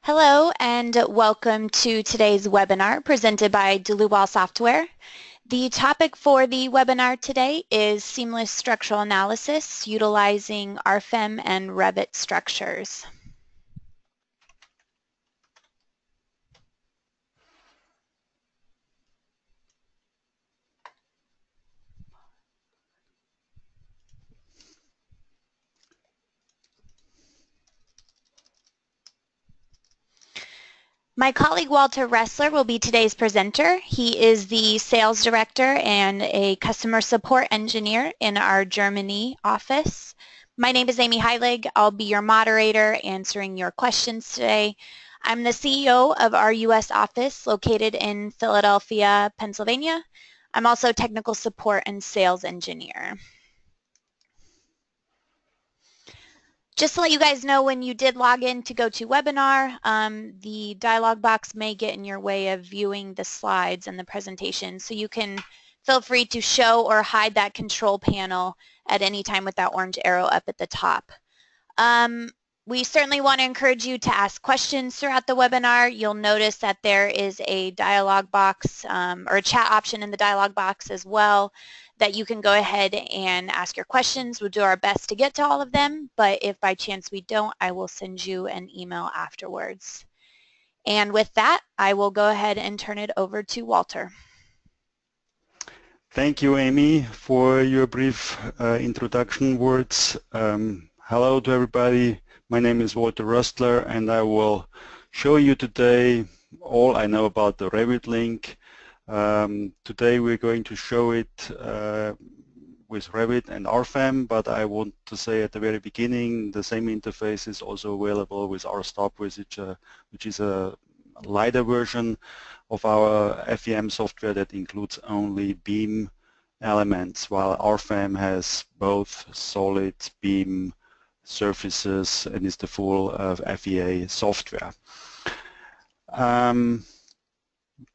Hello and welcome to today's webinar presented by Dlubal Software. The topic for the webinar today is seamless structural analysis utilizing RFEM and Revit structures. My colleague Walter Ressler will be today's presenter. He is the sales director and a customer support engineer in our Germany office. My name is Amy Heilig. I'll be your moderator answering your questions today. I'm the CEO of our U.S. office located in Philadelphia, Pennsylvania. I'm also technical support and sales engineer. Just to let you guys know, when you did log in to go to webinar, the dialog box may get in your way of viewing the slides and the presentation, so you can feel free to show or hide that control panel at any time with that orange arrow up at the top. We certainly want to encourage you to ask questions throughout the webinar. You'll notice that there is a dialog box or a chat option in the dialog box as well that you can go ahead and ask your questions. We'll do our best to get to all of them, but if by chance we don't, I will send you an email afterwards. And with that, I will go ahead and turn it over to Walter. Thank you, Amy, for your brief introduction words. Hello to everybody. My name is Walter Ressler, and I will show you today all I know about the Revit link. Today we're going to show it with Revit and RFEM, but I want to say at the very beginning the same interface is also available with RStop, which is a lighter version of our RFEM software that includes only beam elements, while RFEM has both solid beam surfaces and is the full FEA software.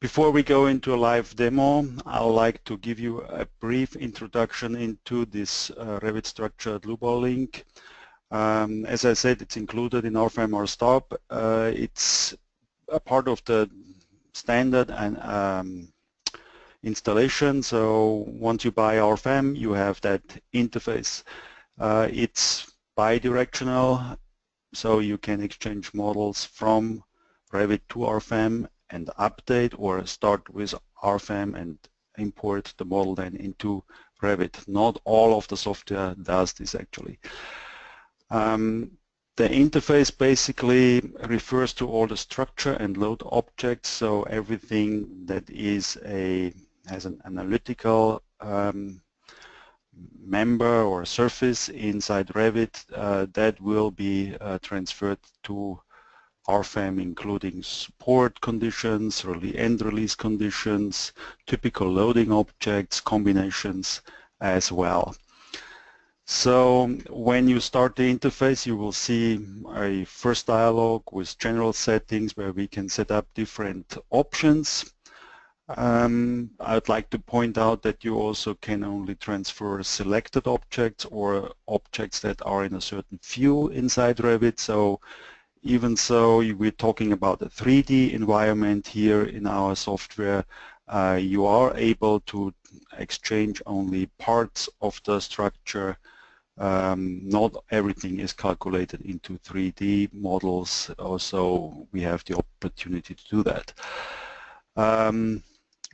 Before we go into a live demo, I would like to give you a brief introduction into this Revit structure Dlubal link. As I said, it's included in RFEM RStop. It's a part of the standard and installation. So once you buy RFEM, you have that interface. It's bi-directional, so you can exchange models from Revit to RFEM and update, or start with RFEM and import the model then into Revit. Not all of the software does this actually. The interface basically refers to all the structure and load objects, so everything that has an analytical member or surface inside Revit that will be transferred to RFEM, including support conditions, end release conditions, typical loading objects, combinations as well. So when you start the interface, you will see a first dialog with general settings where we can set up different options. I'd like to point out that you also can only transfer selected objects or objects that are in a certain view inside Revit. So even so, we're talking about a 3D environment here in our software. You are able to exchange only parts of the structure. Not everything is calculated into 3D models. Also, we have the opportunity to do that.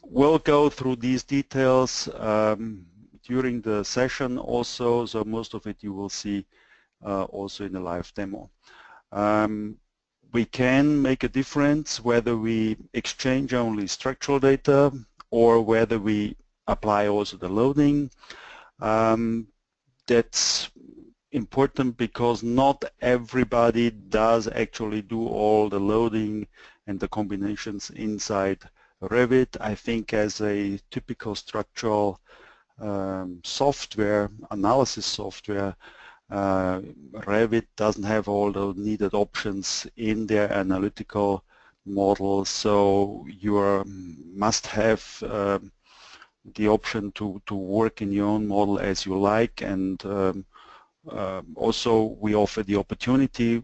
We'll go through these details during the session also, so most of it you will see also in the live demo. We can make a difference whether we exchange only structural data or whether we apply also the loading. That's important because not everybody does actually do all the loading and the combinations inside Revit. I think as a typical structural software, analysis software, Revit doesn't have all the needed options in their analytical model, so you must have the option to work in your own model as you like, and also we offer the opportunity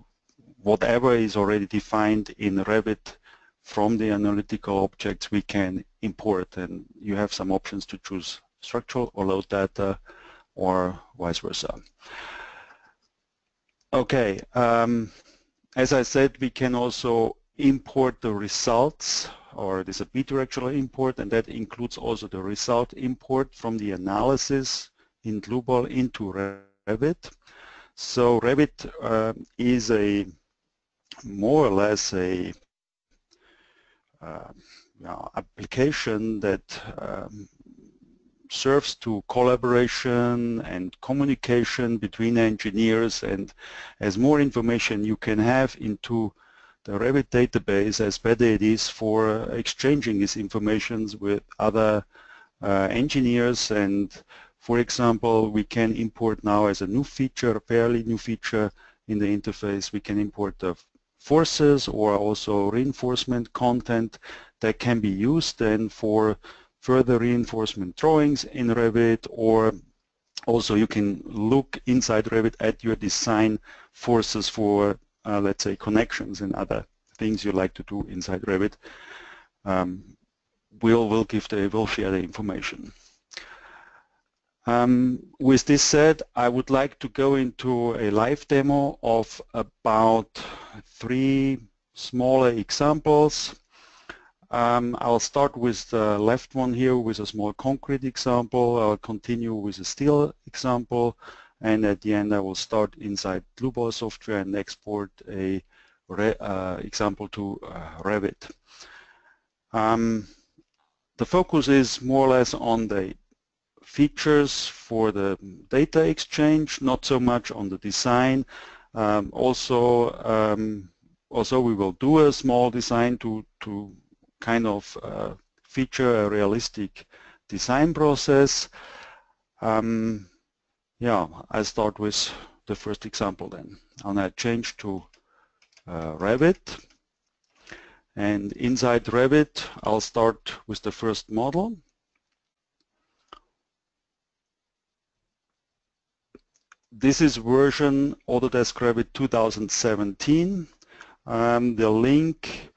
whatever is already defined in Revit from the analytical objects we can import, and you have some options to choose structural or load data or vice versa. Okay, as I said, we can also import the results, or there's a bidirectional import, and that includes also the result import from the analysis in Dlubal into Revit. So Revit is a more or less a application that serves to collaboration and communication between engineers, and as more information you can have into the Revit database, as better it is for exchanging these informations with other engineers. And for example, we can import now as a new feature, a fairly new feature in the interface, we can import the forces or also reinforcement content that can be used then for further reinforcement drawings in Revit, or also you can look inside Revit at your design forces for let's say connections and other things you like to do inside Revit. We'll share the information. With this said, I would like to go into a live demo of about 3 smaller examples. I'll start with the left one here with a small concrete example. I'll continue with a steel example, and at the end I will start inside Dlubal Software and export a example to Revit. The focus is more or less on the features for the data exchange, not so much on the design. Also we will do a small design to kind of feature a realistic design process. Yeah, I'll start with the first example then. I'll now change to Revit, and inside Revit I'll start with the first model. This is version Autodesk Revit 2017. The link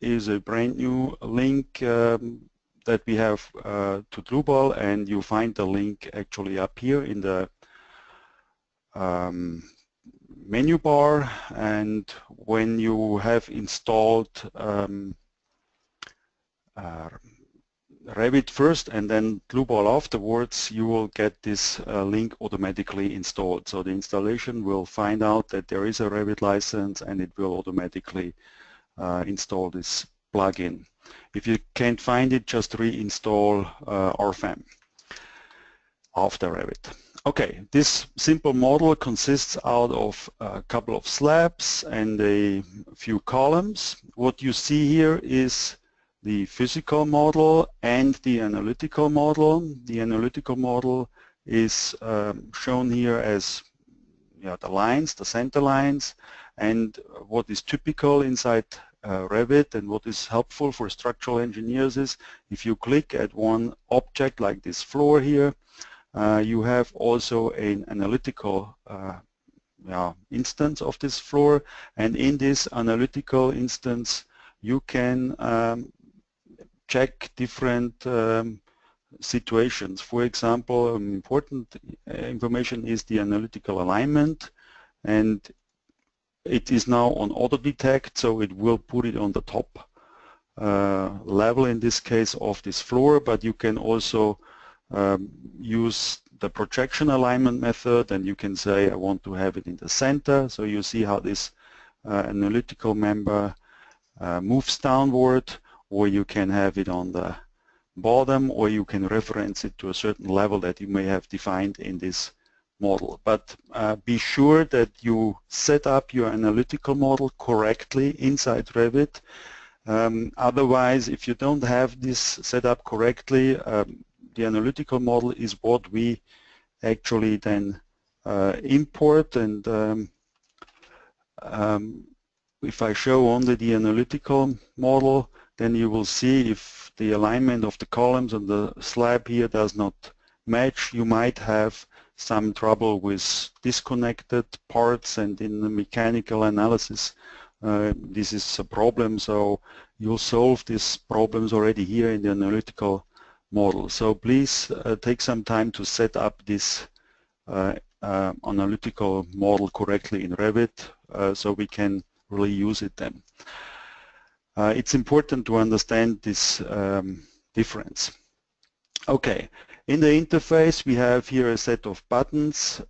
is a brand new link that we have to Dlubal, and you find the link actually up here in the menu bar. And when you have installed Revit first and then Dlubal afterwards, you will get this link automatically installed. So the installation will find out that there is a Revit license, and it will automatically install this plugin. If you can't find it, just reinstall RFEM after Revit. Okay, this simple model consists out of a couple of slabs and a few columns. What you see here is the physical model and the analytical model. The analytical model is shown here as the lines, the center lines, and what is typical inside Revit and what is helpful for structural engineers is if you click at one object like this floor here, you have also an analytical instance of this floor, and in this analytical instance you can check different situations. For example, important information is the analytical alignment, and it is now on auto detect, so it will put it on the top level in this case of this floor, but you can also use the projection alignment method, and you can say I want to have it in the center. So you see how this analytical member moves downward, or you can have it on the bottom, or you can reference it to a certain level that you may have defined in this model. But be sure that you set up your analytical model correctly inside Revit. Otherwise, if you don't have this set up correctly, the analytical model is what we actually then import. And if I show only the analytical model, then you will see if the alignment of the columns on the slab here does not match, you might have some trouble with disconnected parts, and in the mechanical analysis this is a problem, so you'll solve these problems already here in the analytical model. So please take some time to set up this analytical model correctly in Revit so we can really use it then. It's important to understand this difference. Okay, in the interface we have here a set of buttons.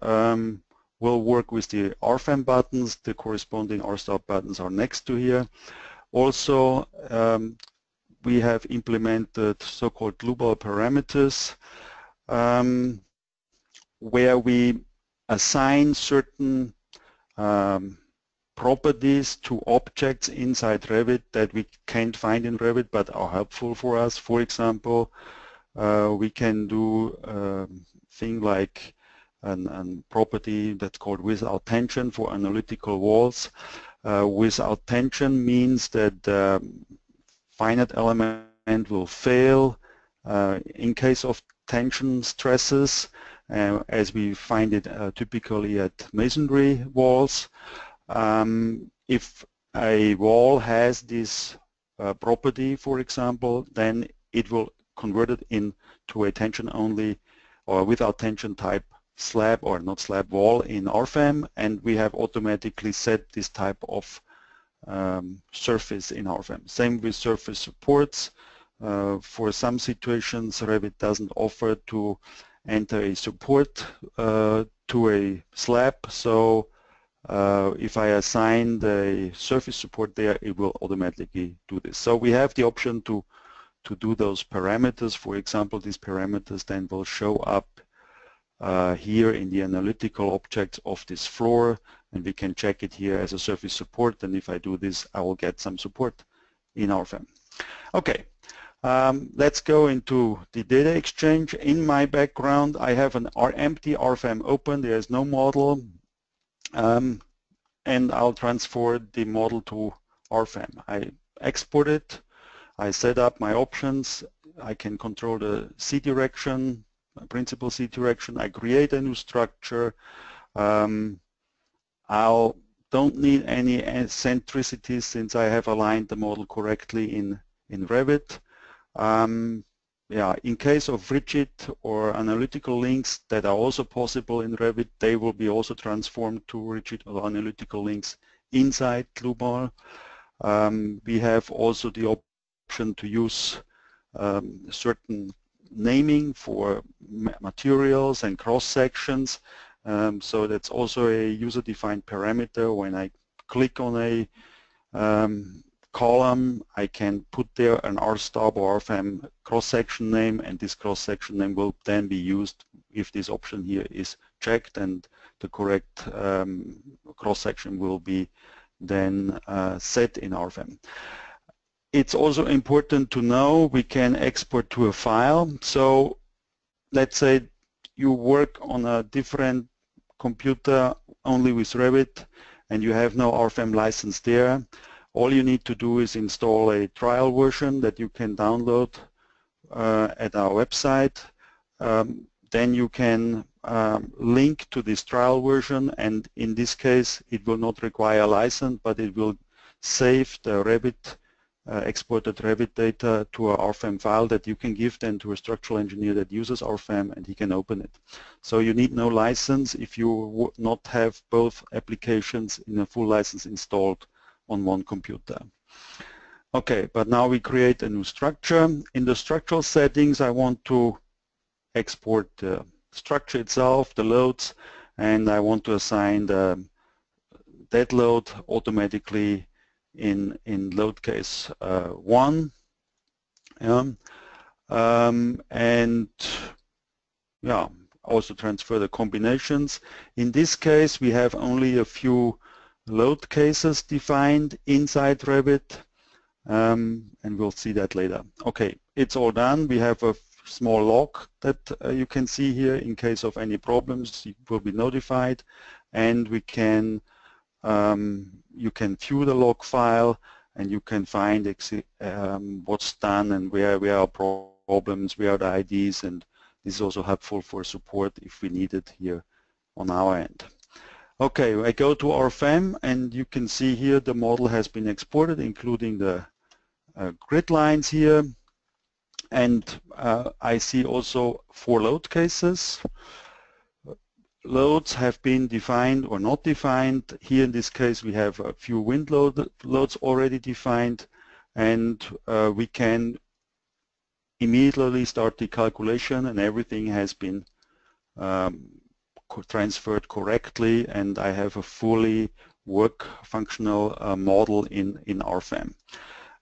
We'll work with the RFEM buttons. The corresponding RStart buttons are next to here. Also, we have implemented so-called Dlubal parameters, where we assign certain properties to objects inside Revit that we can't find in Revit but are helpful for us. For example, we can do a thing like a property that's called without tension for analytical walls. Without tension means that the finite element will fail in case of tension stresses, as we find it typically at masonry walls. If a wall has this property, for example, then it will convert it into a tension only or without tension type slab or not slab wall in RFEM, and we have automatically set this type of surface in RFEM. Same with surface supports. For some situations Revit doesn't offer to enter a support to a slab, so if I assign the surface support there, it will automatically do this. So we have the option to do those parameters. For example, these parameters then will show up here in the analytical objects of this floor, and we can check it here as a surface support, and if I do this I will get some support in RFEM. Okay, let's go into the data exchange. In my background I have an empty RFEM open, there is no model, and I'll transfer the model to RFEM. I export it, I set up my options, I can control the C direction, principal C direction, I create a new structure. I don't need any eccentricities since I have aligned the model correctly in Revit. Yeah, in case of rigid or analytical links that are also possible in Revit, they will be also transformed to rigid or analytical links inside Dlubal. We have also the option to use certain naming for materials and cross sections, so that's also a user-defined parameter. When I click on a column, I can put there an RStart or RFEM cross-section name, and this cross-section name will then be used if this option here is checked, and the correct cross-section will be then set in RFEM. It's also important to know we can export to a file. So let's say you work on a different computer only with Revit and you have no RFEM license there. All you need to do is install a trial version that you can download at our website. Then you can link to this trial version, and in this case it will not require a license, but it will save the Revit exported Revit data to a RFEM file that you can give then to a structural engineer that uses RFEM, and he can open it. So you need no license if you would not have both applications in a full license installed on one computer. Okay, but now we create a new structure. In the structural settings I want to export the structure itself, the loads, and I want to assign the dead load automatically in load case 1, and yeah, also transfer the combinations. In this case we have only a few load cases defined inside Revit, and we'll see that later. Okay, it's all done. We have a small log that you can see here. In case of any problems you will be notified, and we can you can view the log file and you can find what's done and where are problems, where are the IDs, and this is also helpful for support if we need it here on our end. Okay, I go to RFEM, and you can see here the model has been exported, including the grid lines here. And I see also 4 load cases. Loads have been defined or not defined. Here in this case we have a few wind loads already defined, and we can immediately start the calculation, and everything has been transferred correctly, and I have a fully functional model in RFEM.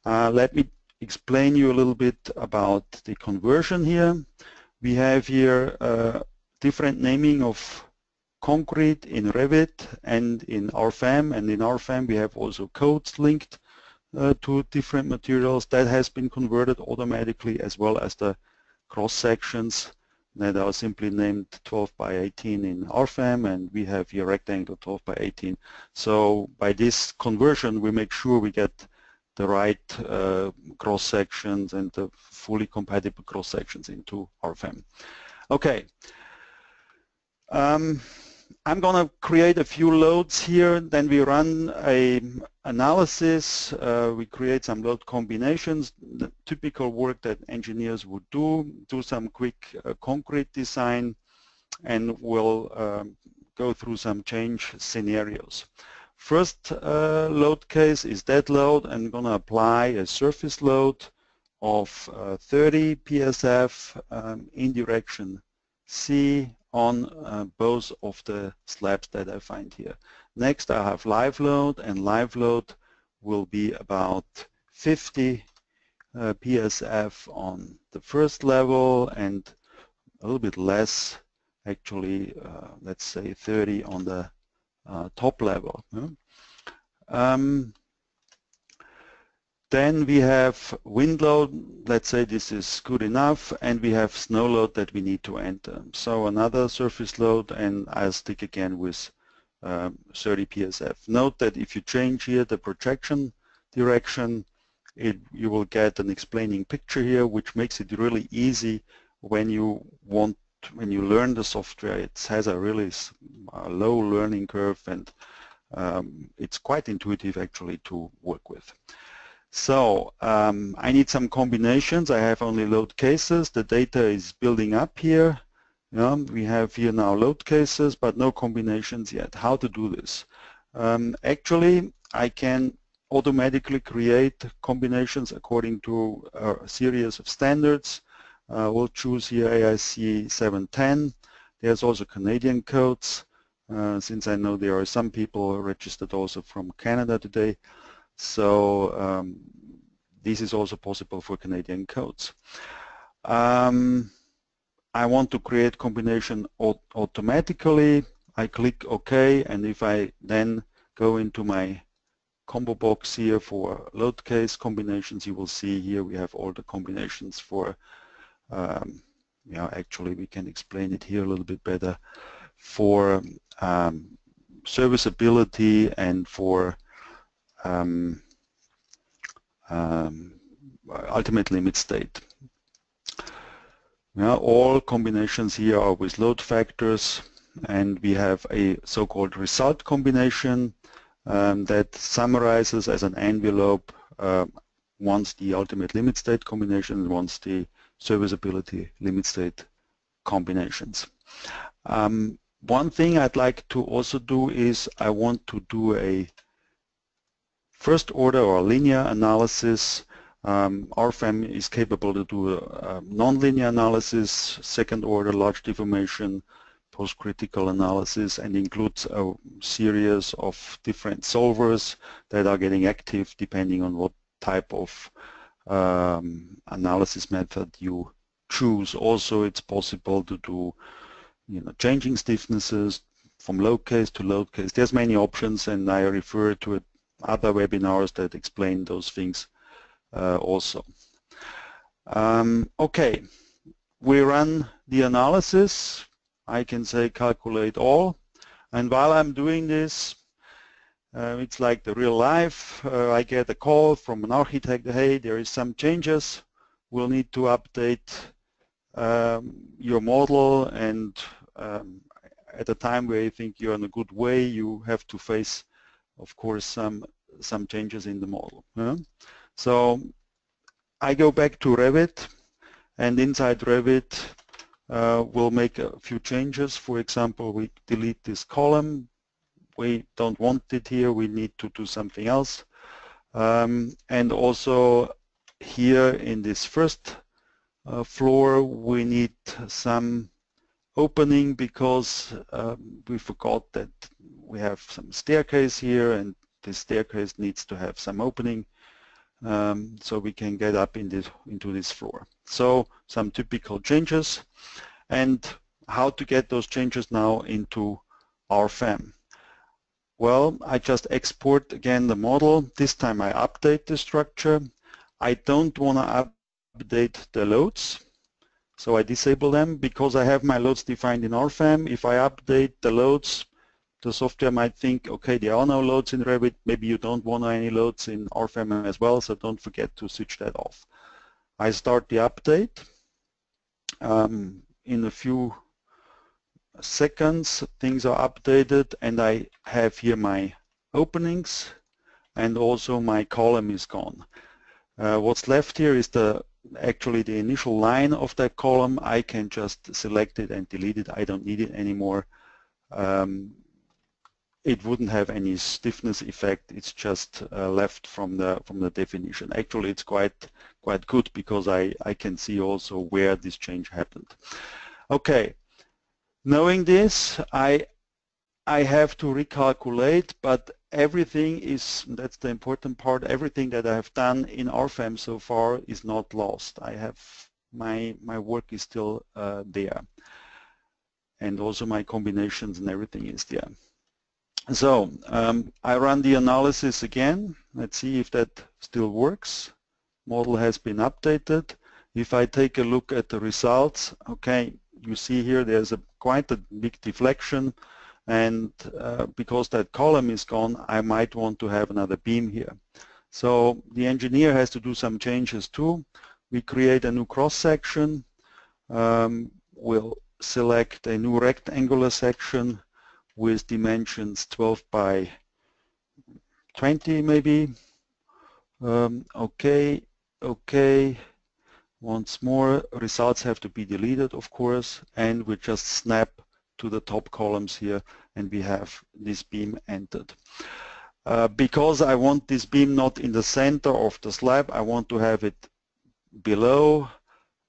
Let me explain you a little bit about the conversion here. We have here different naming of concrete in Revit and in RFEM, and in RFEM we have also codes linked to different materials. That has been converted automatically, as well as the cross sections that are simply named 12 by 18 in RFEM, and we have here rectangle 12 by 18. So by this conversion we make sure we get the right cross sections and the fully compatible cross sections into RFEM. Okay. I'm going to create a few loads here, then we run an analysis, we create some load combinations, the typical work that engineers would do some quick concrete design, and we'll go through some change scenarios. First load case is dead load. I'm going to apply a surface load of 30 PSF in direction C on both of the slabs that I find here. Next I have live load, and live load will be about 50 PSF on the first level, and a little bit less, actually, let's say 30 on the top level. Then we have wind load. Let's say this is good enough, and we have snow load that we need to enter. So another surface load, and I'll stick again with 30 PSF. Note that if you change here the projection direction, you will get an explaining picture here, which makes it really easy when you learn the software. It has a really low learning curve, and it's quite intuitive actually to work with. So I need some combinations. I have only load cases. The data is building up here. We have here now load cases, but no combinations yet. How to do this? Actually, I can automatically create combinations according to a series of standards. We'll choose here AIC 710. There's also Canadian codes, since I know there are some people registered also from Canada today. So this is also possible for Canadian codes. I want to create combination automatically. I click OK, and if I then go into my combo box here for load case combinations, you will see here we have all the combinations for, actually we can explain it here a little bit better, for serviceability and for ultimate limit state. All combinations here are with load factors, and we have a so-called result combination that summarizes as an envelope once the ultimate limit state combination and once the serviceability limit state combinations. One thing I'd like to also do is I want to do a first order or linear analysis. RFEM is capable to do a non-linear analysis, second order large deformation, post-critical analysis, and includes a series of different solvers that are getting active depending on what type of analysis method you choose. Also, it's possible to do changing stiffnesses from load case to load case. There's many options, and I refer to other webinars that explain those things also. Okay, we run the analysis. I can say calculate all, and while I'm doing this, it's like the real life. I get a call from an architect, hey, there is some changes, we'll need to update your model, and at a time where you think you're in a good way, you have to face, of course, some changes in the model. So I go back to Revit, and inside Revit we'll make a few changes. For example, we delete this column. We don't want it here. We need to do something else. And also here in this first floor we need some opening, because we forgot that we have some staircase here, and this staircase needs to have some opening, so we can get up into this floor. So some typical changes, and how to get those changes now into RFEM. Well, I just export again the model. This time I update the structure. I don't want to update the loads, so I disable them because I have my loads defined in RFEM. If I update the loads, the software might think, okay, there are no loads in Revit. Maybe you don't want any loads in RFEM as well, so don't forget to switch that off. I start the update. In a few seconds things are updated, and I have here my openings, and also my column is gone. What's left here is actually the initial line of that column. I can just select it and delete it. I don't need it anymore. It wouldn't have any stiffness effect. It's just left from the definition. Actually, it's quite good, because I can see also where this change happened. Okay. Knowing this, I have to recalculate, but everything is, that's the important part, everything that I have done in RFEM so far is not lost. I have, my work is still there. And also my combinations and everything is there. So I run the analysis again. Let's see if that still works. Model has been updated. If I take a look at the results, okay, you see here there's quite a big deflection, and because that column is gone, I might want to have another beam here. So the engineer has to do some changes too. We create a new cross-section. We'll select a new rectangular section with dimensions 12 by 20 maybe. Okay. Once more, results have to be deleted, of course, and we just snap to the top columns here, and we have this beam entered. Because I want this beam not in the center of the slab, I want to have it below.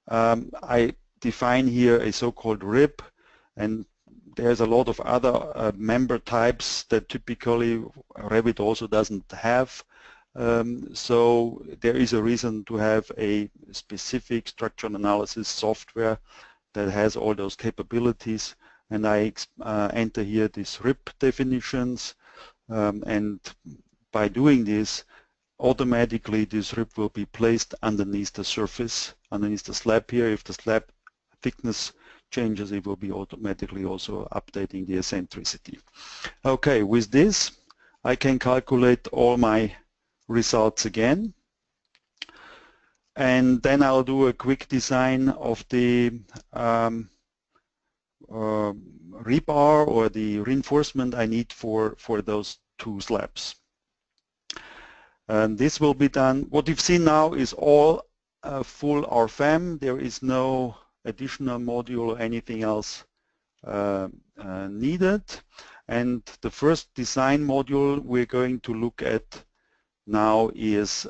I define here a so-called rib, and there's a lot of other member types that typically Revit also doesn't have. So there is a reason to have a specific structural analysis software that has all those capabilities, and I enter here these RIP definitions, and by doing this, automatically this RIP will be placed underneath the surface, underneath the slab here. If the slab thickness changes, it will be automatically also updating the eccentricity. Okay, with this I can calculate all my results again, and then I'll do a quick design of the rebar or the reinforcement I need for those two slabs. And this will be done. What you've seen now is all full RFEM. There is no additional module or anything else needed. And the first design module we're going to look at now is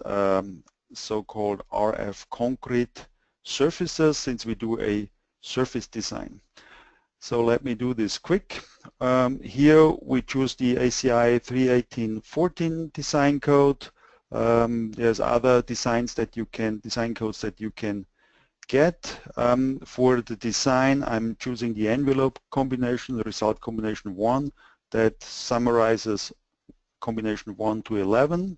so-called RF concrete surfaces, since we do a surface design. So let me do this quick. Here we choose the ACI 31814 design code. There's other designs that you can, design codes that you can get. For the design, I'm choosing the envelope combination, the result combination 1, that summarizes combination 1 to 11.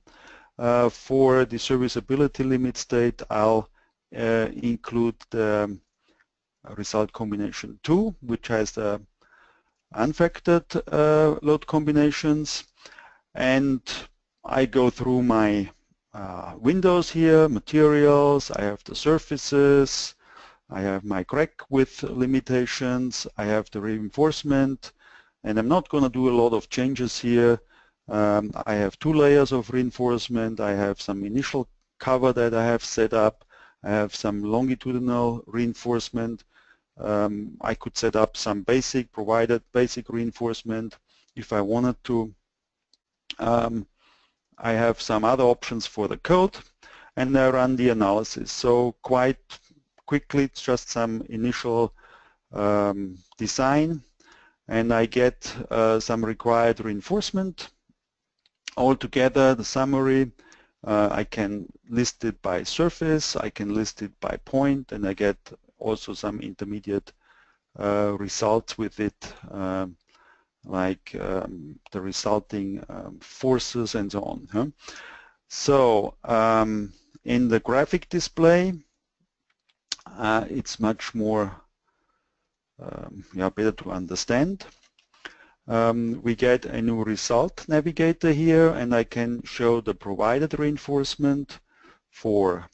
For the serviceability limit state, I'll include the result combination 2, which has the unfactored load combinations. And I go through my windows here, materials, I have the surfaces, I have my crack width limitations, I have the reinforcement, and I'm not going to do a lot of changes here. I have 2 layers of reinforcement, I have some initial cover that I have set up, I have some longitudinal reinforcement, I could set up some provided basic reinforcement if I wanted to. I have some other options for the code, and I run the analysis. So quite quickly, it's just some initial design, and I get some required reinforcement. Altogether, the summary, I can list it by surface, I can list it by point, and I get also some intermediate results with it, like the resulting forces and so on. Huh? So in the graphic display, it's much more better to understand. We get a new result navigator here, and I can show the provided reinforcement for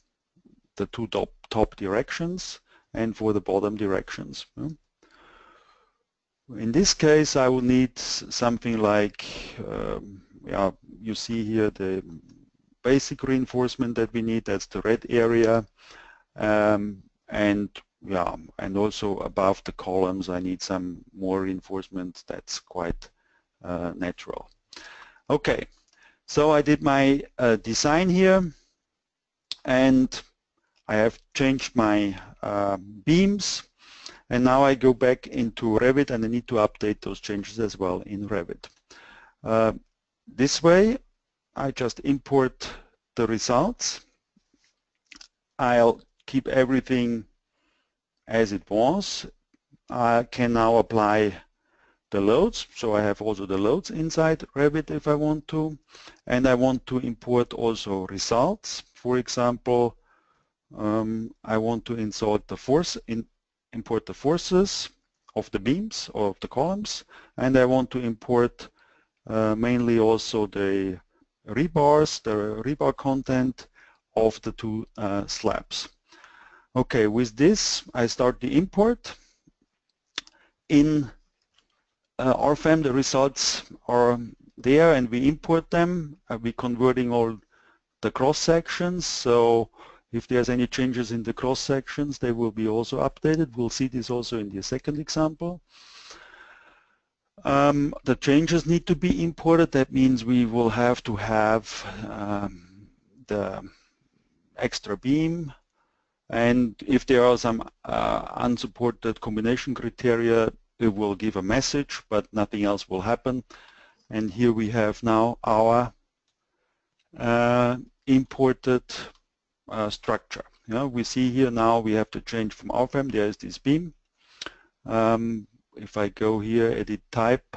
the 2 top directions and for the bottom directions. In this case, I will need something like, you see here the basic reinforcement that we need, that's the red area, and also above the columns I need some more reinforcement. That's quite natural. Okay, so I did my design here, and I have changed my beams, and now I go back into Revit, and I need to update those changes as well in Revit. This way, I just import the results. I'll keep everything as it was. I can now apply the loads, so I have also the loads inside Revit if I want to, and I want to import also results. For example, I want to import the forces of the beams or of the columns, and I want to import mainly also the rebars, the rebar content of the 2 slabs. Okay, with this I start the import. In RFEM the results are there and we import them. We're converting all the cross sections, so if there's any changes in the cross sections they will be also updated. We'll see this also in the second example. The changes need to be imported. That means we will have to have the extra beam, and if there are some unsupported combination criteria, it will give a message, but nothing else will happen. And here we have now our imported structure. We see here now we have to change from RFEM. There is this beam. If I go here, edit type,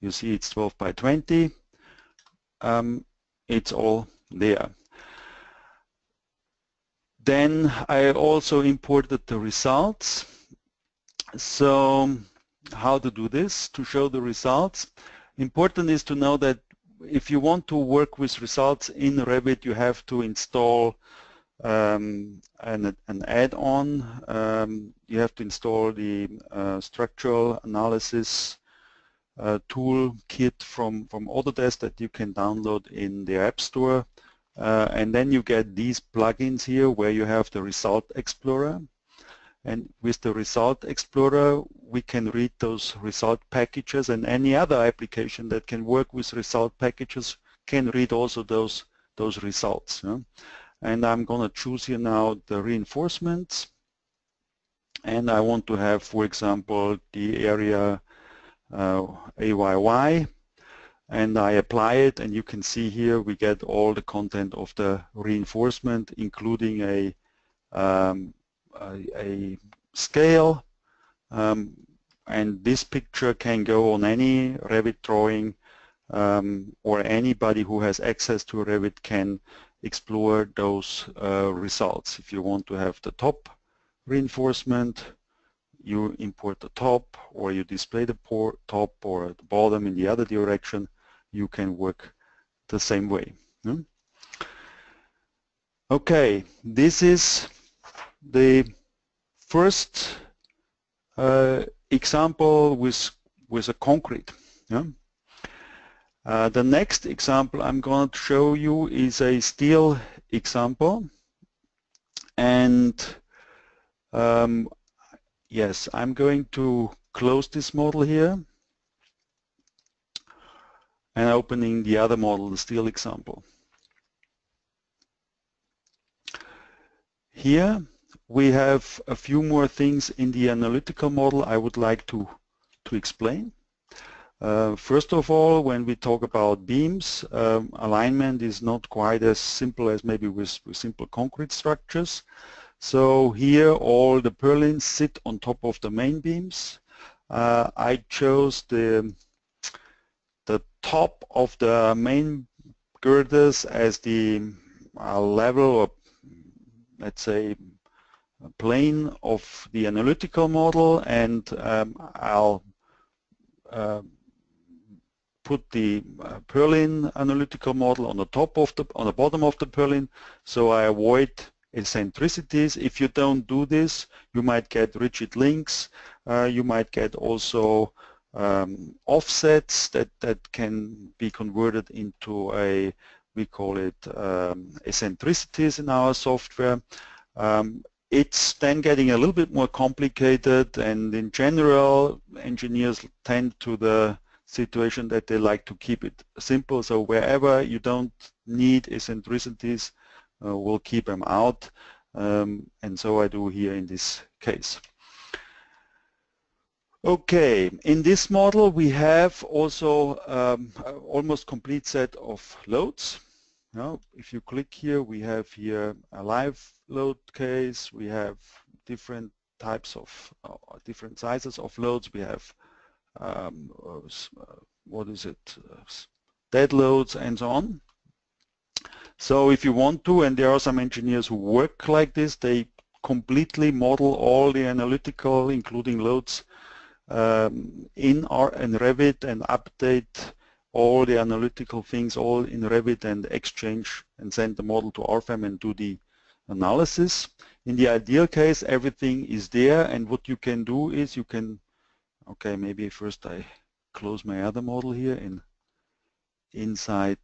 you see it's 12 by 20. It's all there. Then I also imported the results. So how to do this to show the results? Important is to know that if you want to work with results in Revit, you have to install an add-on. You have to install the structural analysis toolkit from Autodesk that you can download in the App Store. And then you get these plugins here where you have the Result Explorer. And with the Result Explorer, we can read those result packages, and any other application that can work with result packages can read also those results. And I'm going to choose here now the reinforcements. And I want to have, for example, the area AYY. And I apply it, and you can see here we get all the content of the reinforcement, including a scale, and this picture can go on any Revit drawing, or anybody who has access to Revit can explore those results. If you want to have the top reinforcement, you import the top, or you display the top or the bottom in the other direction. You can work the same way. Okay, this is the first example with a concrete. Yeah? The next example I'm going to show you is a steel example, and yes, I'm going to close this model here and opening the other model, the steel example. Here we have a few more things in the analytical model I would like to explain. First of all, when we talk about beams, alignment is not quite as simple as maybe with simple concrete structures. So here all the purlins sit on top of the main beams. I chose the top of the main girders as the level, or let's say plane of the analytical model, and I'll put the purlin analytical model on the top of on the bottom of the purlin, so I avoid eccentricities. If you don't do this, you might get rigid links. You might get also offsets that can be converted into we call it eccentricities in our software. It's then getting a little bit more complicated, and in general engineers tend to the situation that they like to keep it simple. So wherever you don't need eccentricities, we'll keep them out, and so I do here in this case. Okay, in this model we have also almost complete set of loads. Now, if you click here, we have here a live load case. We have different types of different sizes of loads. We have what is it, dead loads and so on. So if you want to, and there are some engineers who work like this, they completely model all the analytical, including loads, in Revit, and update all the analytical things all in Revit, and exchange and send the model to RFEM and do the analysis. In the ideal case, everything is there, and what you can do is you can, okay, maybe first I close my other model here inside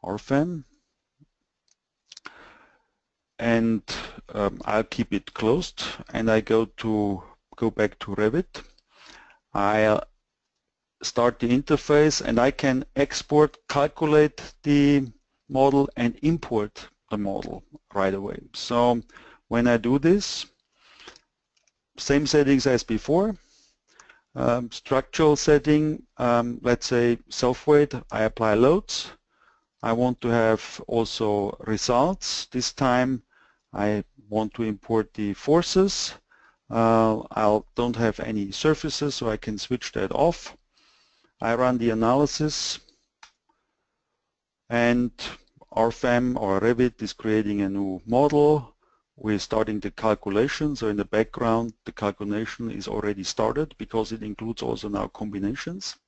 RFEM, and I'll keep it closed, and I go back to Revit. I'll start the interface, and I can export, calculate the model, and import the model right away. So when I do this, same settings as before. Structural setting, let's say self-weight, I apply loads. I want to have also results. This time I want to import the forces. I don't have any surfaces, so I can switch that off. I run the analysis, and RFEM or Revit is creating a new model. We're starting the calculation, so in the background the calculation is already started because it includes also now combinations.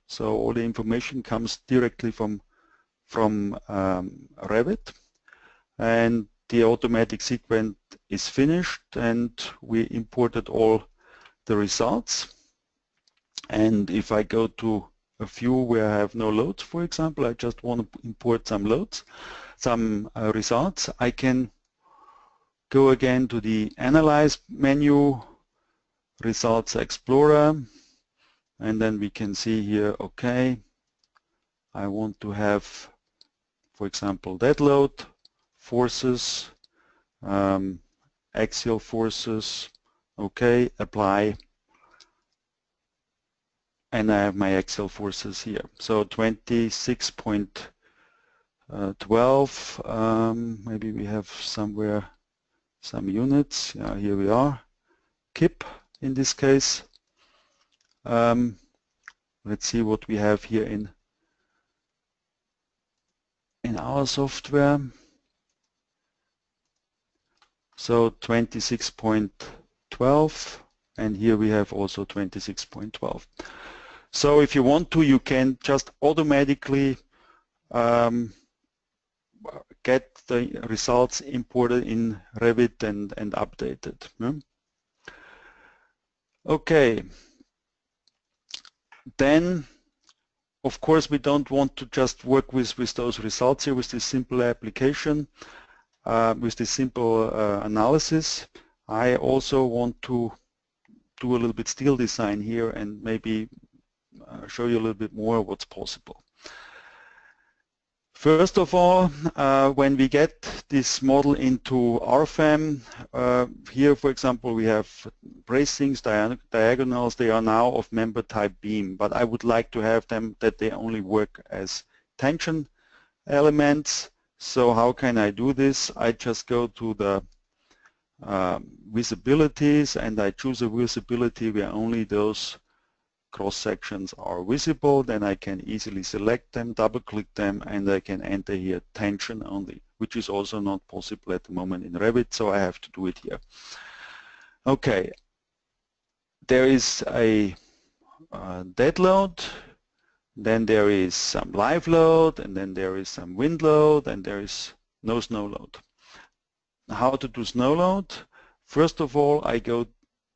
So all the information comes directly from Revit, and the automatic sequence is finished, and we imported all the results. And if I go to a view where I have no loads, for example, I just want to import some loads, some results, I can go again to the Analyze menu, Results Explorer, and then we can see here, okay, I want to have, for example, dead load, forces, axial forces, okay, apply, and I have my axial forces here. So 26.12, maybe we have somewhere some units. Yeah, here we are, KIP in this case. Let's see what we have here in our software. So 26.12, and here we have also 26.12. So if you want to, you can just automatically get the results imported in Revit and updated. Yeah? Okay. Then, of course, we don't want to just work with those results here, with this simple application, with this simple analysis. I also want to do a little bit steel design here and maybe show you a little bit more what's possible. First of all, when we get this model into RFEM, here, for example, we have bracings, diagonals. They are now of member type beam, but I would like to have them that they only work as tension elements. So how can I do this? I just go to the visibilities and I choose a visibility where only those cross sections are visible. Then I can easily select them, double click them, and I can enter here tension only, which is also not possible at the moment in Revit, so I have to do it here. Okay, there is a dead load, then there is some live load, and then there is some wind load, and there is no snow load. How to do snow load? First of all, I go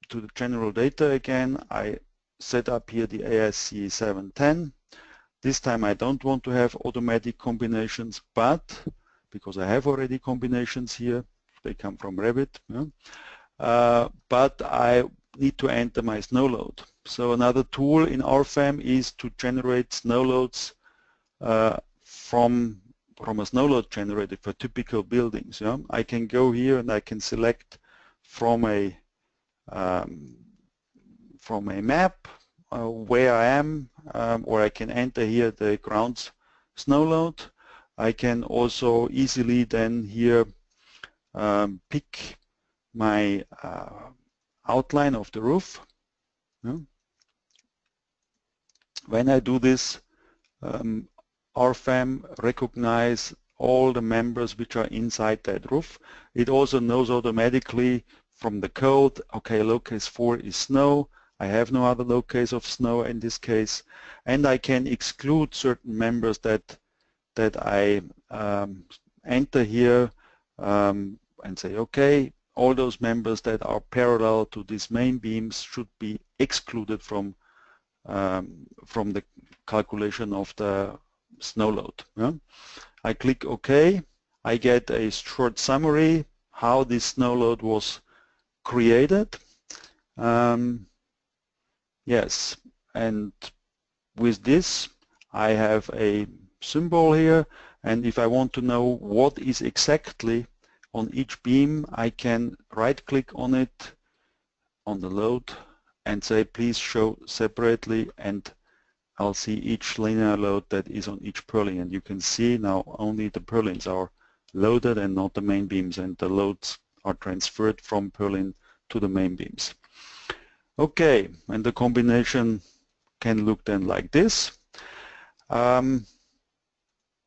to the general data again. I set up here the ASC 710. This time I don't want to have automatic combinations, but because I have already combinations here, they come from Revit, yeah? But I need to enter my snow load. So another tool in RFEM is to generate snow loads from a snow load generator for typical buildings. Yeah? I can go here and I can select from a map where I am, or I can enter here the ground snow load. I can also easily then here pick my outline of the roof. Yeah. When I do this, RFEM recognize all the members which are inside that roof. It also knows automatically from the code, okay, locus 4 is snow. I have no other locus of snow in this case, and I can exclude certain members that I enter here and say, okay, all those members that are parallel to these main beams should be excluded from the calculation of the snow load. Yeah? I click OK. I get a short summary how this snow load was created. Yes, and with this I have a symbol here, and if I want to know what is exactly on each beam, I can right click on it on the load and say please show separately, and I'll see each linear load that is on each purlin, and you can see now only the purlins are loaded and not the main beams, and the loads are transferred from purlin to the main beams. Okay, and the combination can look then like this.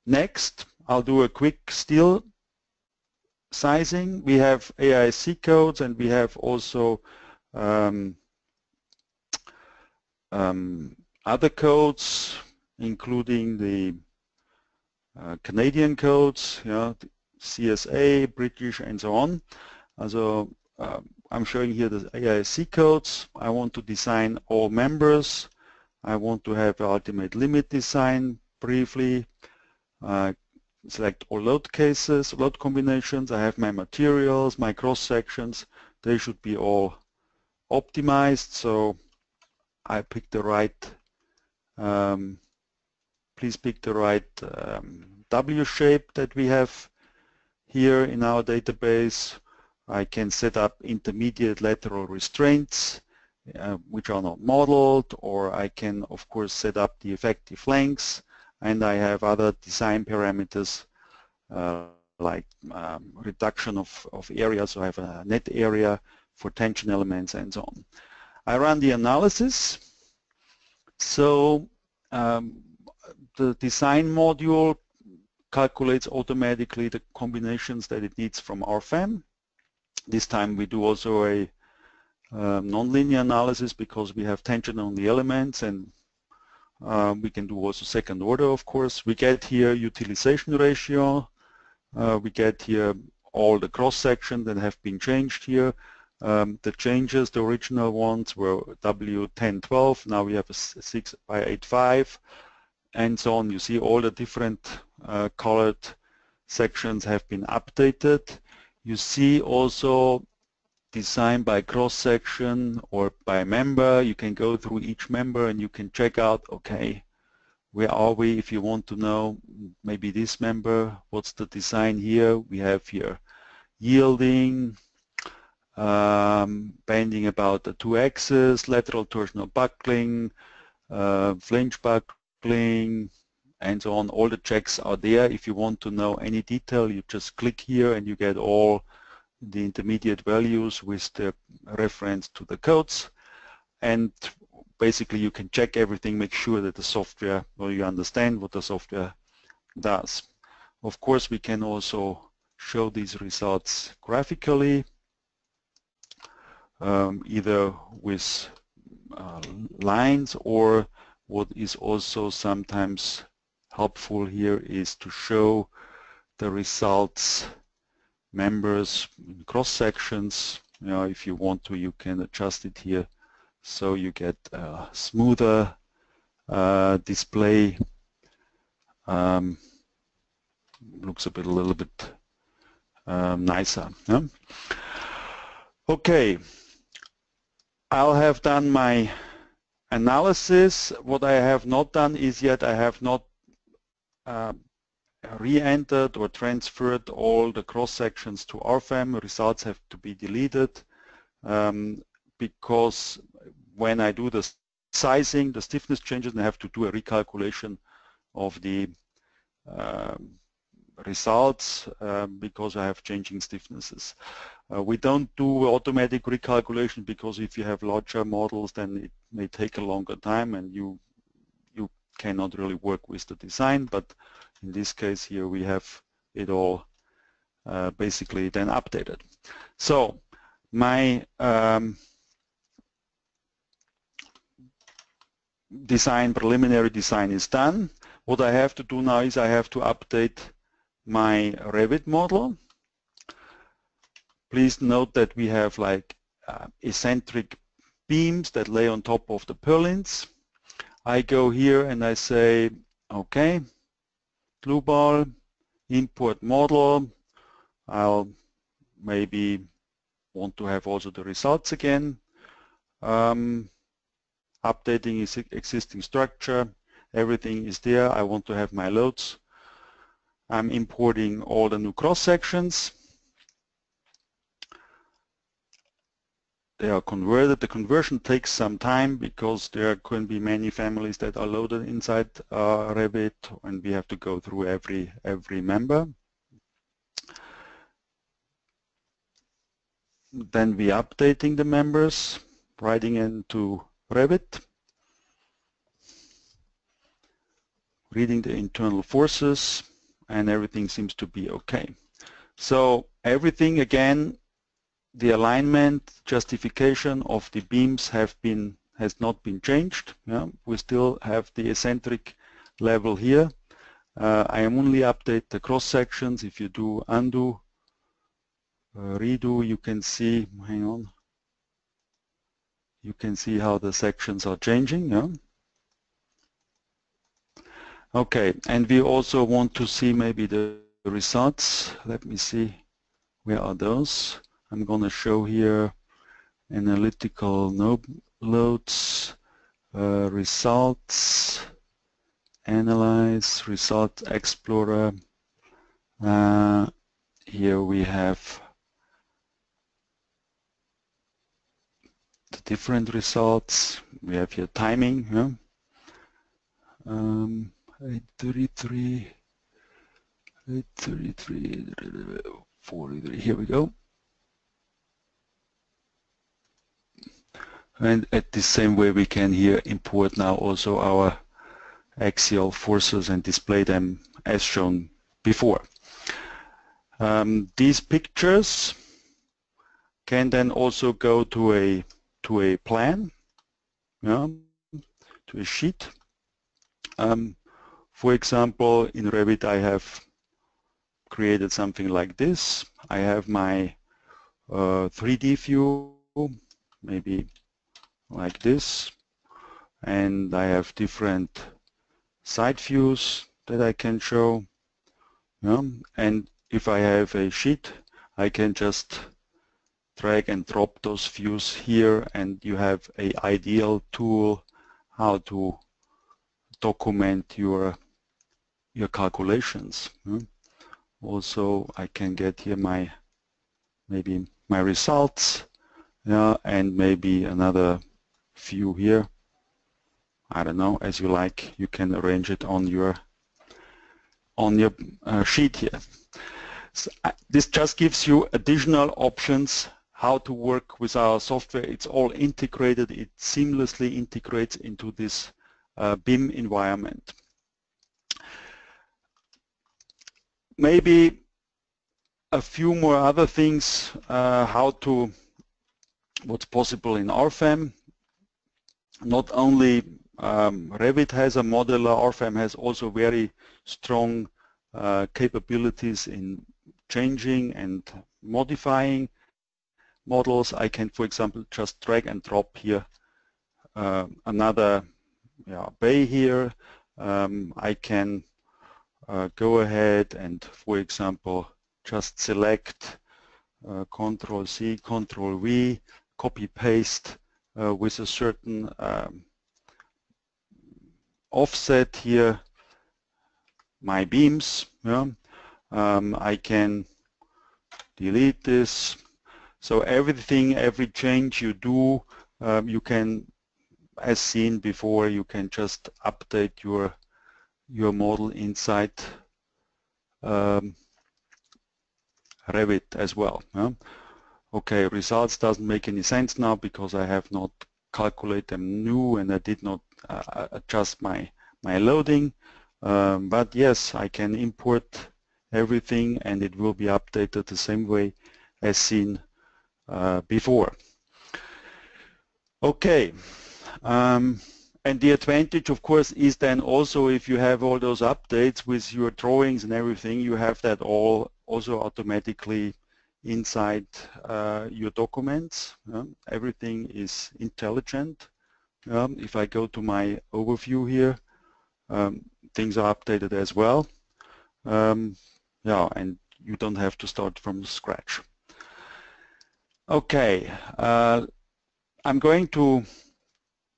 Next, I'll do a quick steel sizing. We have AIC codes, and we have also other codes, including the Canadian codes, yeah, CSA, British, and so on. Also, I'm showing here the AIC codes. I want to design all members. I want to have ultimate limit design briefly. Select all load cases, load combinations. I have my materials, my cross sections. They should be all optimized. So I pick the right, please pick the right W shape that we have here in our database. I can set up intermediate lateral restraints which are not modeled, or I can of course set up the effective lengths, and I have other design parameters like reduction of area, so I have a net area for tension elements and so on. I run the analysis. So the design module calculates automatically the combinations that it needs from RFEM. This time we do also a nonlinear analysis because we have tension on the elements, and we can do also second order, of course. We get here utilization ratio, we get here all the cross sections that have been changed here. The changes, the original ones were W1012, now we have a 6x85 and so on. You see all the different colored sections have been updated. You see also design by cross-section or by member. You can go through each member and you can check out, okay, where are we? If you want to know maybe this member, what's the design here? We have here yielding, bending about the 2 axes, lateral torsional buckling, flange buckling, and so on. All the checks are there. If you want to know any detail, you just click here and you get all the intermediate values with the reference to the codes. And basically you can check everything, make sure that the software, or you understand what the software does. Of course, we can also show these results graphically, either with lines, or what is also sometimes helpful here is to show the results members in cross sections. You know, if you want to, you can adjust it here so you get a smoother display. Looks a little bit nicer. Yeah? Okay, I'll have done my analysis. What I have not done is yet I have not re-entered or transferred all the cross sections to RFEM. Results have to be deleted because when I do the sizing, the stiffness changes, and I have to do a recalculation of the results because I have changing stiffnesses. We don't do automatic recalculation because if you have larger models, then it may take a longer time and you cannot really work with the design. But in this case here, we have it all basically then updated. So my preliminary design is done. What I have to do now is I have to update my Revit model. Please note that we have like eccentric beams that lay on top of the purlins. I go here and I say, okay, Dlubal, import model. I'll maybe want to have also the results again. Updating existing structure. Everything is there. I want to have my loads. I'm importing all the new cross sections. They are converted. The conversion takes some time because there can be many families that are loaded inside Revit, and we have to go through every member. Then we are updating the members, writing into Revit, reading the internal forces, and everything seems to be okay. So everything again, the alignment, justification of the beams has not been changed. Yeah? We still have the eccentric level here. I only update the cross sections. If you do undo, redo, you can see, hang on, you can see how the sections are changing. Yeah? Okay, and we also want to see maybe the results. Let me see, where are those? I'm going to show here analytical loads, results, analyze, result explorer. Here we have the different results. We have here timing. Yeah? 833, 43, here we go. And at the same way we can here import now also our axial forces and display them as shown before. These pictures can then also go to a plan, yeah, to a sheet. For example, in Revit I have created something like this. I have my 3D view, maybe like this, and I have different side views that I can show. Yeah. And if I have a sheet, I can just drag and drop those views here, and you have an ideal tool how to document your calculations. Also, I can get here maybe my results, yeah, and maybe another view here. I don't know, as you like. You can arrange it on your sheet here. So, this just gives you additional options how to work with our software. It's all integrated. It seamlessly integrates into this BIM environment. Maybe a few more other things, what's possible in RFEM. Not only Revit has a modeler, RFEM has also very strong capabilities in changing and modifying models. I can, for example, just drag and drop here another bay here. I can go ahead and, for example, just select Control C, Control V, copy paste with a certain offset here my beams. Yeah. I can delete this. So everything, every change you do, you can, as seen before, you can just update your model inside Revit as well. Yeah? Okay, results doesn't make any sense now because I have not calculated them new and I did not adjust my loading. But yes, I can import everything and it will be updated the same way as seen before. Okay, and the advantage, of course, is then also if you have all those updates with your drawings and everything, you have that all also automatically inside your documents. Everything is intelligent. If I go to my overview here, things are updated as well. Yeah, and you don't have to start from scratch. Okay, I'm going to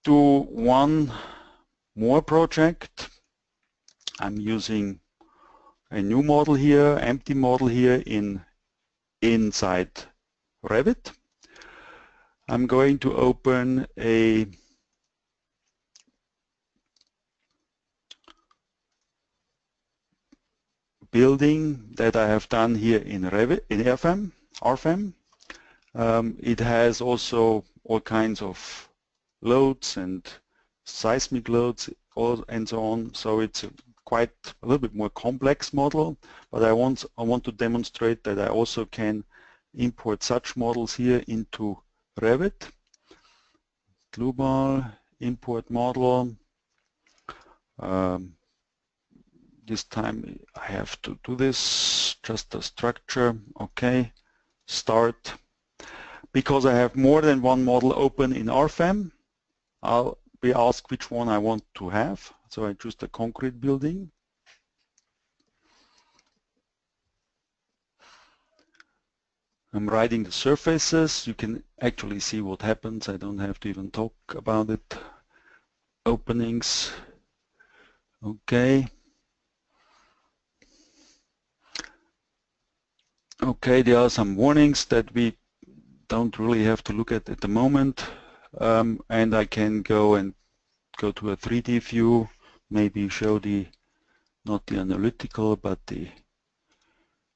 do one more project. I'm using a new model here, empty model here inside Revit. I'm going to open a building that I have done here in Revit, in RFEM. It has also all kinds of loads and seismic loads and so on. So it's quite a little bit more complex model, but I want to demonstrate that I also can import such models here into Revit. Dlubal, import model. This time I have to do this, just a structure. Okay, start. Because I have more than one model open in RFEM, I'll be asked which one I want to have. So I choose the concrete building. I'm writing the surfaces. You can actually see what happens. I don't have to even talk about it. Openings. Okay. Okay, there are some warnings that we don't really have to look at the moment. And I can go to a 3D view, maybe show not the analytical, but the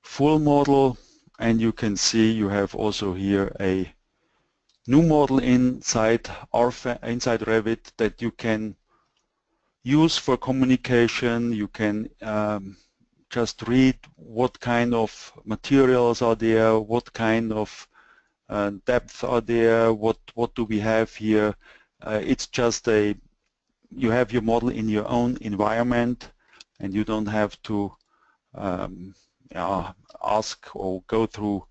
full model. And you can see you have also here a new model inside Revit that you can use for communication. You can just read what kind of materials are there, what kind of depth are there, what do we have here. It's just you have your model in your own environment and you don't have to ask or go through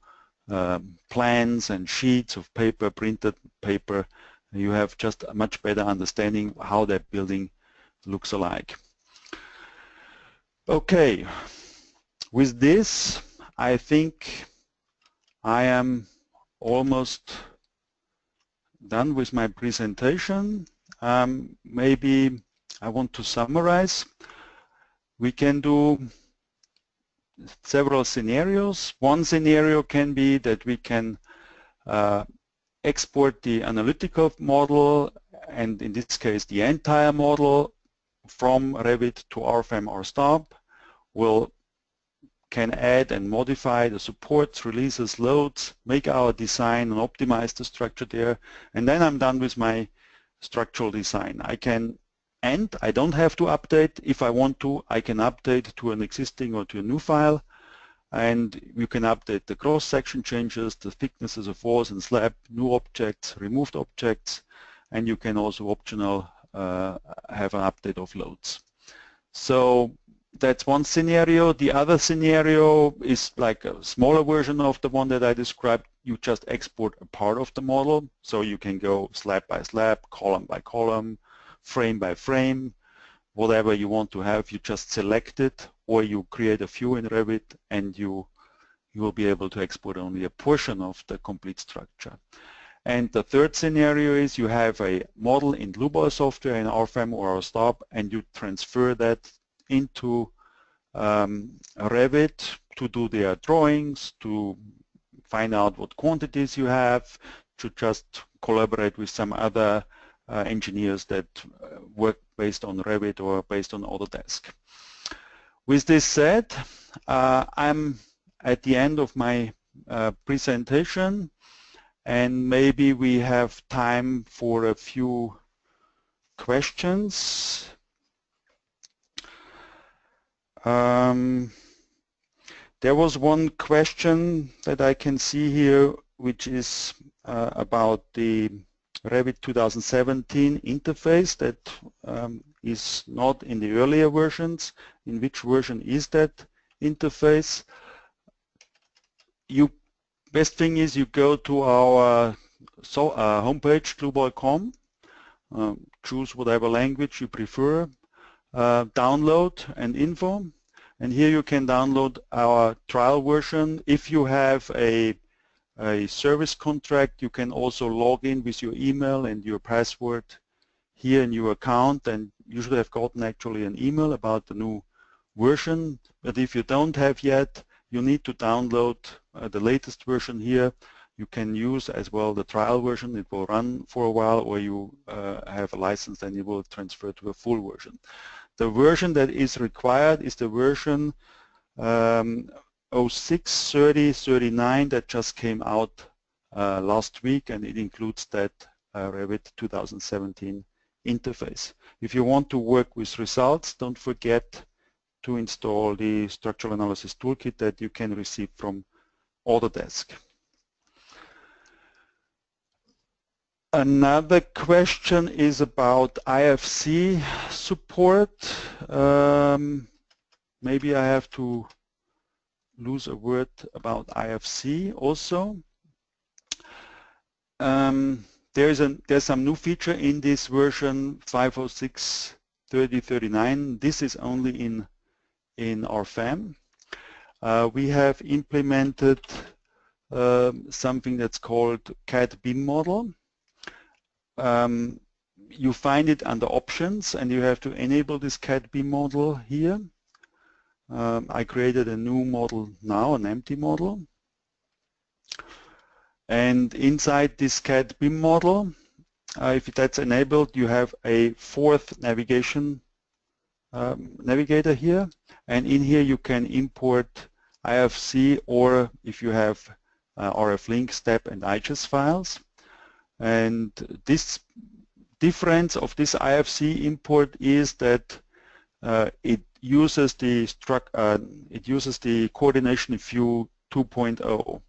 plans and sheets of paper, printed paper, you have just a much better understanding how that building looks alike. Okay, with this I think I am almost done with my presentation. Maybe I want to summarize. We can do several scenarios. One scenario can be that we can export the analytical model, and in this case the entire model, from Revit to RFEM or STOP. We'll can add and modify the supports, releases, loads, make our design and optimize the structure there, and then I'm done with my structural design. I don't have to update. If I want to, I can update to an existing or to a new file, and you can update the cross-section changes, the thicknesses of walls and slab, new objects, removed objects, and you can also optional have an update of loads. So that's one scenario. The other scenario is like a smaller version of the one that I described. You just export a part of the model, so you can go slab by slab, column by column, frame by frame, whatever you want to have. You just select it, or you create a view in Revit, and you will be able to export only a portion of the complete structure. And the third scenario is you have a model in Dlubal Software, in RFEM or STOP, and you transfer that into Revit to do their drawings, to find out what quantities you have, to just collaborate with some other engineers that work based on Revit or based on Autodesk. With this said, I'm at the end of my presentation, and maybe we have time for a few questions. There was one question that I can see here, which is about the Revit 2017 interface that is not in the earlier versions. In which version is that interface? Best thing is you go to our homepage, dlubal.com, choose whatever language you prefer, download and info, and here you can download our trial version. If you have a service contract, you can also log in with your email and your password here in your account, and you should have gotten actually an email about the new version. But if you don't have yet, you need to download the latest version here. You can use as well the trial version. It will run for a while, or you have a license and it will transfer to a full version. The version that is required is the version 06/30/39 that just came out last week, and it includes that Revit 2017 interface. If you want to work with results, don't forget to install the structural analysis toolkit that you can receive from Autodesk. Another question is about Ifc support. Maybe I have to lose a word about Ifc also. There's some new feature in this version 506/30/39. This is only in RFEM. We have implemented something that's called CAD BIM model. You find it under options, and you have to enable this CAD BIM model here. I created a new model now, an empty model. And inside this CAD BIM model, if that's enabled, you have a fourth navigation navigator here. And in here you can import IFC, or if you have RFLink, STEP, and IGES files. And this difference of this IFC import is that it uses the coordination view 2.0.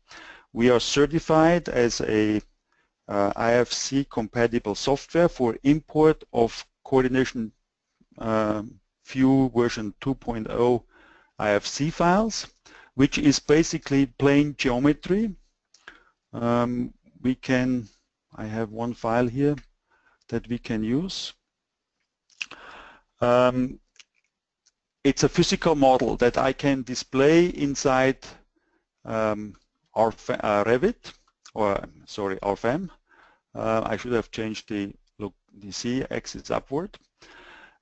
We are certified as a IFC compatible software for import of coordination view version 2.0 IFC files. which is basically plain geometry. I have one file here that we can use. It's a physical model that I can display inside our Revit, or sorry, RFEM. I should have changed the Z-axis upward.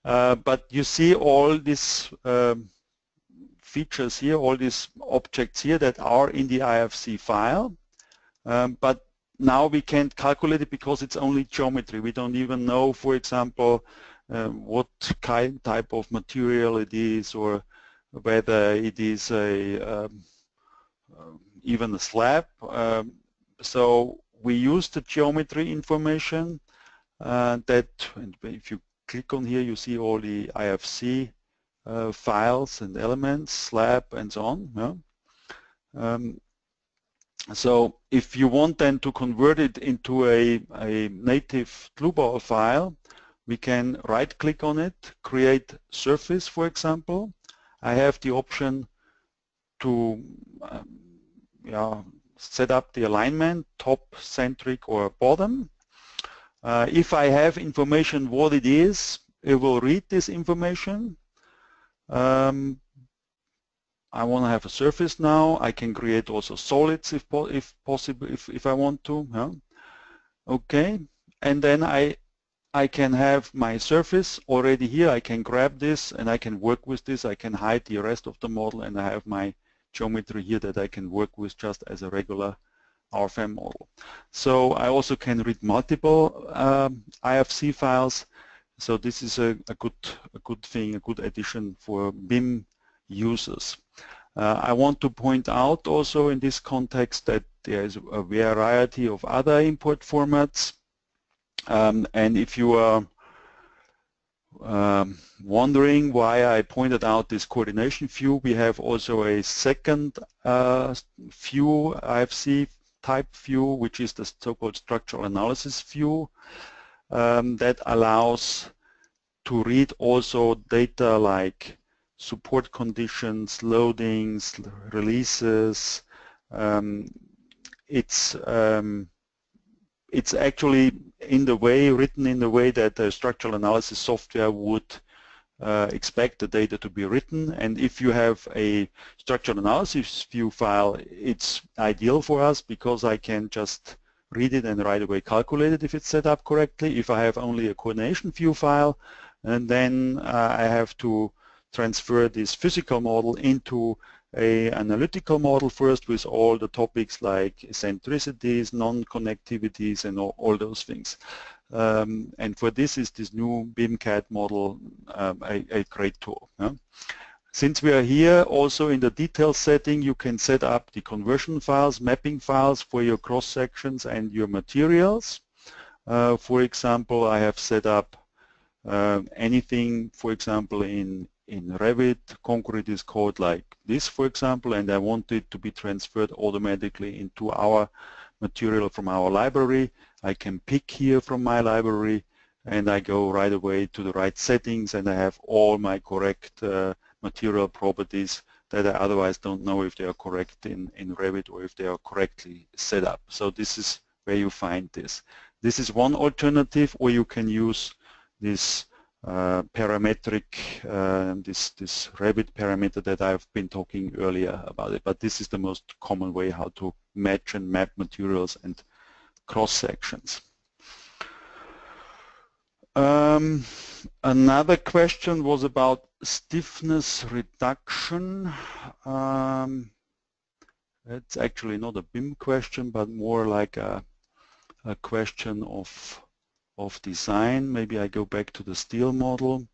But you see all these features here, all these objects here that are in the IFC file. But now we can't calculate it because it's only geometry. We don't even know, for example, what type of material it is, or whether it is even a slab. So we use the geometry information that, and if you click on here, you see all the IFC files and elements, slab, and so on. Yeah? So if you want then to convert it into a native Dlubal file, we can right-click on it, create surface, for example. I have the option to set up the alignment, top, centric, or bottom. If I have information what it is, it will read this information. I want to have a surface now. I can create also solids if possible, if I want to. Yeah. Okay, and then I can have my surface already here. I can grab this and I can work with this. I can hide the rest of the model, and I have my geometry here that I can work with just as a regular RFEM model. So I also can read multiple IFC files. So this is a good thing, a good addition for BIM users. I want to point out also in this context that there is a variety of other import formats. And if you are wondering why I pointed out this coordination view, we have also a second view, IFC type view, which is the so-called structural analysis view, that allows to read also data like support conditions, loadings, releases. It's actually written in the way that the structural analysis software would expect the data to be written. And if you have a structural analysis view file, it's ideal for us because I can just read it and right away calculate it if it's set up correctly. If I have only a coordination view file, and then I have to transfer this physical model into an analytical model first with all the topics like eccentricities, non-connectivities, and all those things. And for this is this new BIMCAD model a great tool. Yeah? Since we are here also in the detail setting, you can set up the conversion files, mapping files for your cross sections and your materials. For example, I have set up anything, for example, in Revit, concrete is code like this, for example, and I want it to be transferred automatically into our material from our library. I can pick here from my library, and I go right away to the right settings, and I have all my correct material properties that I otherwise don't know if they are correct in Revit or if they are correctly set up. So this is where you find this. This is one alternative, or you can use this parametric, this Revit parameter that I've been talking earlier about it. But this is the most common way how to match and map materials and cross sections. Another question was about stiffness reduction. It's actually not a BIM question, but more like a question of design. Maybe I go back to the steel model.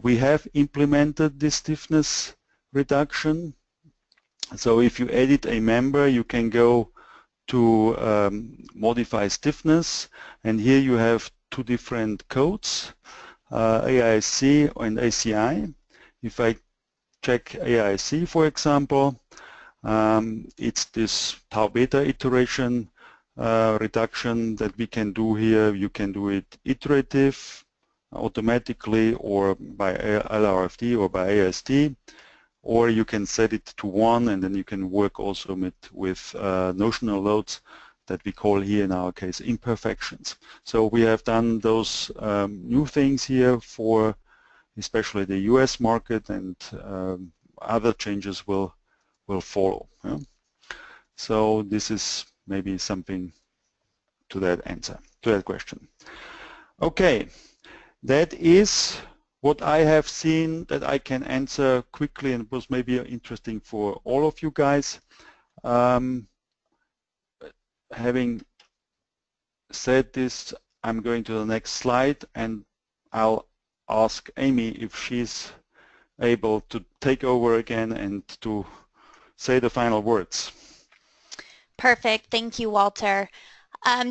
We have implemented this stiffness reduction. So if you edit a member, you can go to modify stiffness, and here you have two different codes, AIC and ACI. If I check AIC, for example, it's this tau beta iteration reduction that we can do here. You can do it iterative, automatically, or by LRFD or by AST, or you can set it to 1, and then you can work also with notional loads that we call here in our case imperfections. So we have done those new things here for especially the US market, and other changes will follow. Yeah? So this is maybe something to that answer, to that question. Okay, that is what I have seen that I can answer quickly, and was maybe interesting for all of you guys. Having said this, I'm going to the next slide, and I'll ask Amy if she's able to take over again and to say the final words. Perfect. Thank you, Walter.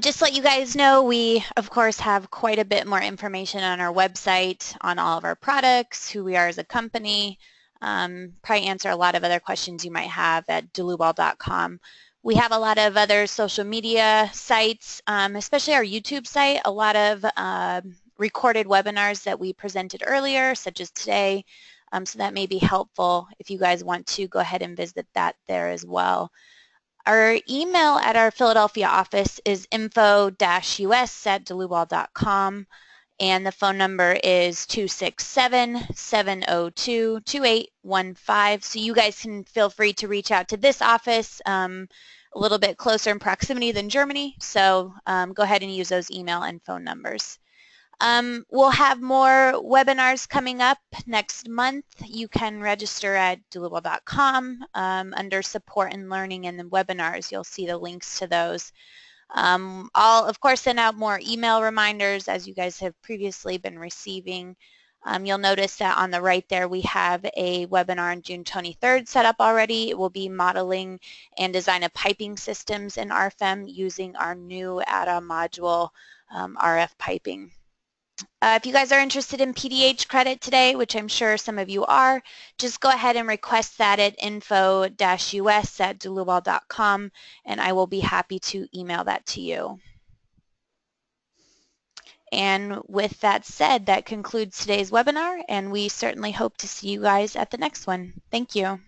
Just to let you guys know, we of course have quite a bit more information on our website on all of our products, who we are as a company, probably answer a lot of other questions you might have at dlubal.com. We have a lot of other social media sites, especially our YouTube site, a lot of recorded webinars that we presented earlier, such as today, so that may be helpful if you guys want to go ahead and visit that there as well. Our email at our Philadelphia office is info-us@dlubal.com, and the phone number is 267-702-2815. So you guys can feel free to reach out to this office, a little bit closer in proximity than Germany. So go ahead and use those email and phone numbers. We'll have more webinars coming up next month. You can register at dlubal.com under support and learning, and the webinars. You'll see the links to those. I'll of course send out more email reminders as you guys have previously been receiving. You'll notice that on the right there we have a webinar on June 23rd set up already. It will be modeling and design of piping systems in RFEM using our new add-on module, RF piping. If you guys are interested in PDH credit today, which I'm sure some of you are, just go ahead and request that at info-us@dlubal.com, and I will be happy to email that to you. And with that said, that concludes today's webinar, and we certainly hope to see you guys at the next one. Thank you.